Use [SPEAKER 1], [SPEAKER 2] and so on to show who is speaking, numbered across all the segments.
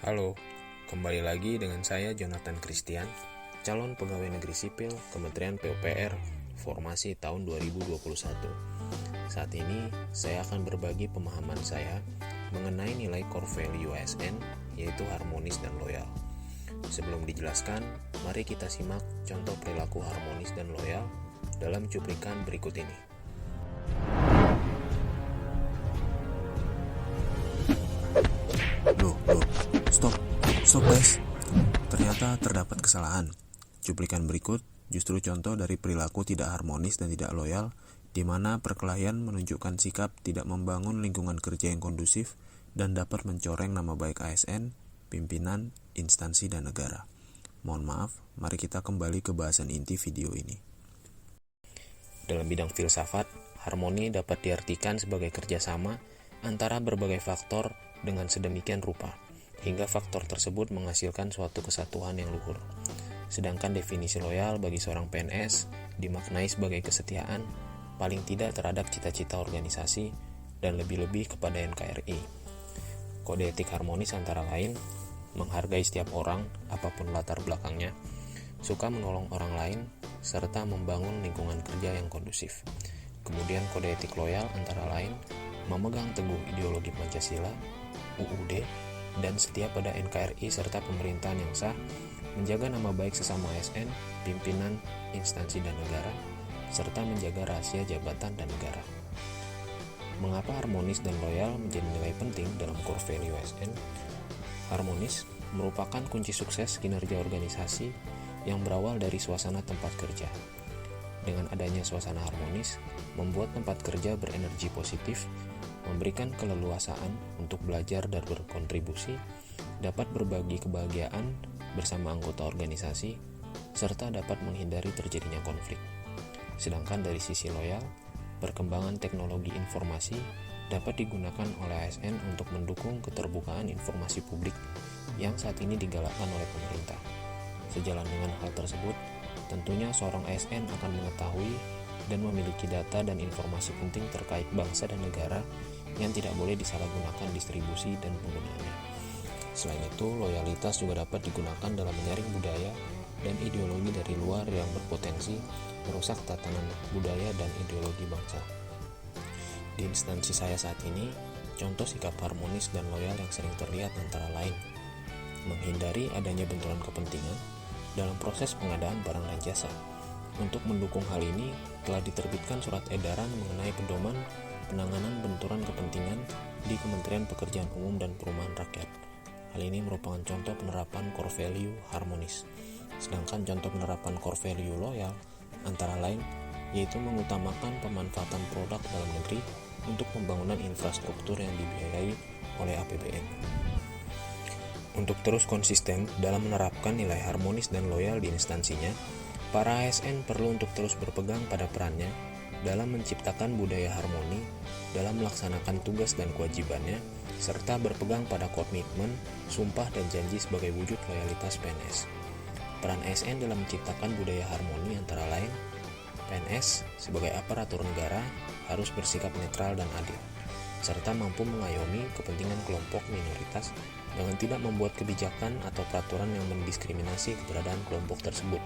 [SPEAKER 1] Halo, kembali lagi dengan saya Jonathan Christian, calon pegawai negeri sipil Kementerian PUPR formasi tahun 2021. Saat ini saya akan berbagi pemahaman saya mengenai nilai core value ASN, yaitu harmonis dan loyal. Sebelum dijelaskan, mari kita simak contoh perilaku harmonis dan loyal dalam cuplikan berikut ini.
[SPEAKER 2] Stop guys, ternyata terdapat kesalahan. Cuplikan berikut justru contoh dari perilaku tidak harmonis dan tidak loyal, di mana perkelahian menunjukkan sikap tidak membangun lingkungan kerja yang kondusif dan dapat mencoreng nama baik ASN, pimpinan, instansi, dan negara. Mohon maaf, mari kita kembali ke bahasan inti video ini.
[SPEAKER 1] Dalam bidang filsafat, harmoni dapat diartikan sebagai kerjasama antara berbagai faktor dengan sedemikian rupa, hingga faktor tersebut menghasilkan suatu kesatuan yang luhur. Sedangkan definisi loyal bagi seorang PNS dimaknai sebagai kesetiaan, paling tidak terhadap cita-cita organisasi, dan lebih-lebih kepada NKRI. Kode etik harmonis antara lain, menghargai setiap orang, apapun latar belakangnya, suka menolong orang lain, serta membangun lingkungan kerja yang kondusif. Kemudian kode etik loyal antara lain, memegang teguh ideologi Pancasila, UUD, dan setia pada NKRI serta pemerintahan yang sah, menjaga nama baik sesama ASN, pimpinan, instansi dan negara, serta menjaga rahasia jabatan dan negara. Mengapa harmonis dan loyal menjadi nilai penting dalam core value ASN? Harmonis merupakan kunci sukses kinerja organisasi yang berawal dari suasana tempat kerja. Dengan adanya suasana harmonis, membuat tempat kerja berenergi positif, memberikan keleluasaan untuk belajar dan berkontribusi, dapat berbagi kebahagiaan bersama anggota organisasi, serta dapat menghindari terjadinya konflik. Sedangkan dari sisi loyal, perkembangan teknologi informasi dapat digunakan oleh ASN untuk mendukung keterbukaan informasi publik yang saat ini digalakkan oleh pemerintah. Sejalan dengan hal tersebut, tentunya seorang ASN akan mengetahui dan memiliki data dan informasi penting terkait bangsa dan negara yang tidak boleh disalahgunakan distribusi dan penggunaannya. Selain itu, loyalitas juga dapat digunakan dalam menyaring budaya dan ideologi dari luar yang berpotensi merusak tatanan budaya dan ideologi bangsa. Di instansi saya saat ini, contoh sikap harmonis dan loyal yang sering terlihat antara lain, menghindari adanya benturan kepentingan dalam proses pengadaan barang dan jasa. Untuk mendukung hal ini, telah diterbitkan surat edaran mengenai pedoman penanganan benturan kepentingan di Kementerian Pekerjaan Umum dan Perumahan Rakyat. Hal ini merupakan contoh penerapan core value harmonis. Sedangkan contoh penerapan core value loyal antara lain yaitu mengutamakan pemanfaatan produk dalam negeri untuk pembangunan infrastruktur yang dibiayai oleh APBN. Untuk terus konsisten dalam menerapkan nilai harmonis dan loyal di instansinya, para ASN perlu untuk terus berpegang pada perannya dalam menciptakan budaya harmoni dalam melaksanakan tugas dan kewajibannya, serta berpegang pada komitmen, sumpah, dan janji sebagai wujud loyalitas PNS. Peran ASN dalam menciptakan budaya harmoni antara lain, PNS sebagai aparatur negara harus bersikap netral dan adil, serta mampu mengayomi kepentingan kelompok minoritas dengan tidak membuat kebijakan atau peraturan yang mendiskriminasi keberadaan kelompok tersebut.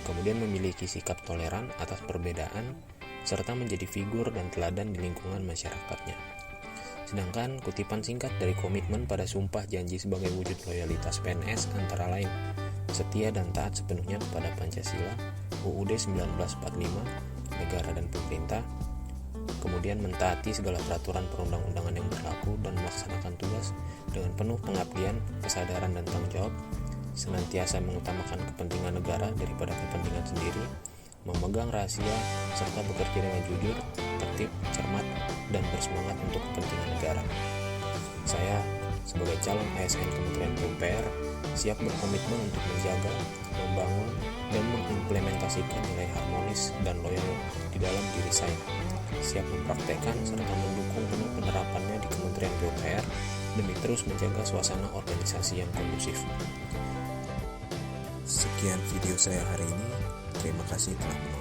[SPEAKER 1] Kemudian memiliki sikap toleran atas perbedaan, serta menjadi figur dan teladan di lingkungan masyarakatnya. Sedangkan kutipan singkat dari komitmen pada sumpah janji sebagai wujud loyalitas PNS antara lain, setia dan taat sepenuhnya kepada Pancasila, UUD 1945, negara dan pemerintah, kemudian mentaati segala peraturan perundang-undangan yang berlaku dan melaksanakan tugas dengan penuh pengabdian, kesadaran dan tanggung jawab, senantiasa mengutamakan kepentingan negara daripada kepentingan sendiri, memegang rahasia, serta bekerja dengan jujur, tertib, cermat, dan bersemangat untuk kepentingan negara. Saya, sebagai calon ASN Kementerian PUPR, siap berkomitmen untuk menjaga, membangun, dan mengimplementasikan nilai harmonis dan loyal di dalam diri saya. Siap mempraktekkan serta mendukung penuh penerapannya di Kementerian PUPR demi terus menjaga suasana organisasi yang kondusif.
[SPEAKER 2] Sekian video saya hari ini. Terima kasih telah menonton.